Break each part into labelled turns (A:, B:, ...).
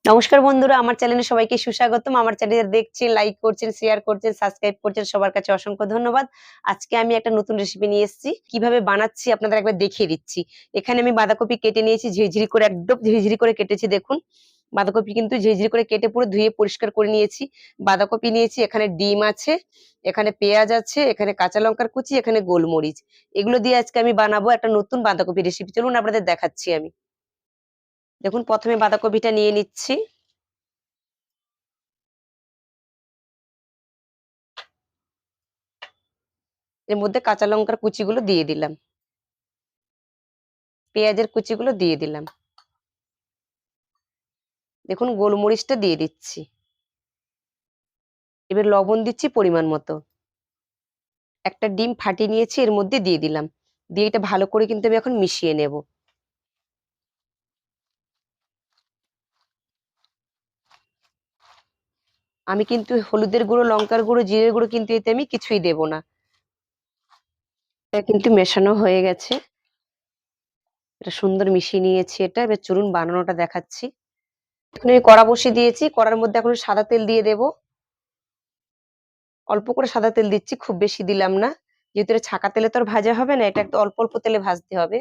A: নমস্কার বন্ধুরা, আমার চ্যানেলে সবাইকে সুস্বাগতম। আমার চ্যানেলে দেখছেন, লাইক করছেন, শেয়ার করছেন, সাবস্ক্রাইব করছেন, সবার কাছে অসংখ্য ধন্যবাদ। আজকে আমি একটা নতুন রেসিপি নিয়ে এসেছি। কিভাবে বানাচ্ছি আপনাদের একবার দেখিয়ে দিচ্ছি। এখানে আমি বাঁধাকপি কেটে নিয়েছি, ঝিরিঝিরি করে, একদম ঝিরিঝিরি করে কেটেছি। দেখুন, বাঁধাকপি কিন্তু ঝিরিঝিরি করে কেটে পুরো ধুয়ে পরিষ্কার করে নিয়েছি। বাঁধাকপি নিয়েছি, এখানে ডিম আছে, এখানে পেঁয়াজ আছে, এখানে কাঁচা লঙ্কার কুচি, এখানে গোলমরিচ। এগুলো দিয়ে আজকে আমি বানাবো একটা নতুন বাঁধাকপি রেসিপি। চলুন আপনাদের দেখাচ্ছি আমি। দেখুন, প্রথমে বাঁধাকপিটা নিয়ে নিচ্ছি। এর মধ্যে কাঁচা লঙ্কার কুচিগুলো দিয়ে দিলাম, পেঁয়াজের কুচিগুলো দিয়ে দিলাম। দেখুন, গোলমরিচটা দিয়ে দিচ্ছি। এবার লবণ দিচ্ছি পরিমাণ মতো। একটা ডিম ফাটিয়ে নিয়েছি, এর মধ্যে দিয়ে দিলাম। দিয়ে এটা ভালো করে কিন্তু আমি এখন মিশিয়ে নেব। আমি কিন্তু হলুদের গুঁড়ো, লঙ্কার গুঁড়ো, জিরের গুঁড়ো কিন্তু এতে আমি কিছুই দেব না। এটা কিন্তু মেশানো হয়ে গেছে। এটা সুন্দর মিশিয়ে নিয়েছি এটা। এবার চলুন বানানোটা দেখাচ্ছি। এখন আমি কড়া বসিয়ে দিয়েছি। কড়ার মধ্যে এখন সাদা তেল দিয়ে দেব। অল্প করে সাদা তেল দিচ্ছি, খুব বেশি দিলাম না। যেহেতু এটা ছাঁকা তেলে তো আর ভাজা হবে না, এটা একটু অল্প অল্প তেলে ভাজতে হবে।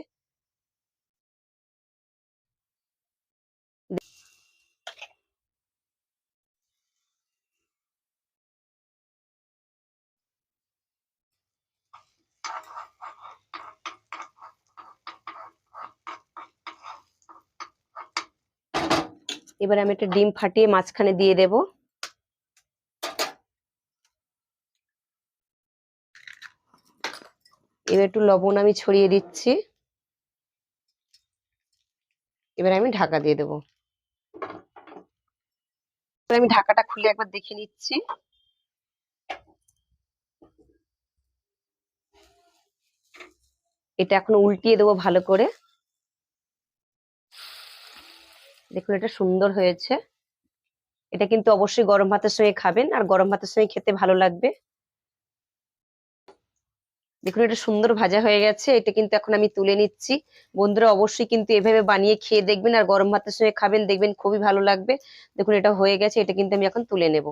A: এবারে আমি একটা ডিম ফাটিয়ে মাঝখানে দিয়ে দেব। এবার একটু লবণ আমি ছড়িয়ে দিচ্ছি। এবার আমি ঢাকা দিয়ে দেবো। এবার আমি ঢাকাটা খুলে একবার দেখে নিচ্ছি। এটা এখন উল্টিয়ে দেবো ভালো করে। দেখুন, এটা সুন্দর হয়েছে। এটা কিন্তু অবশ্যই গরম ভাতের সঙ্গে খাবেন, আর গরম ভাতের সঙ্গে খেতে ভালো লাগবে। দেখুন, এটা সুন্দর ভাজা হয়ে গেছে। এটা কিন্তু এখন আমি তুলে নিচ্ছি। বন্ধুরা অবশ্যই কিন্তু এভাবে বানিয়ে খেয়ে দেখবেন, আর গরম ভাতের সঙ্গে খাবেন, দেখবেন খুবই ভালো লাগবে। দেখুন, এটা হয়ে গেছে। এটা কিন্তু আমি এখন তুলে নেব।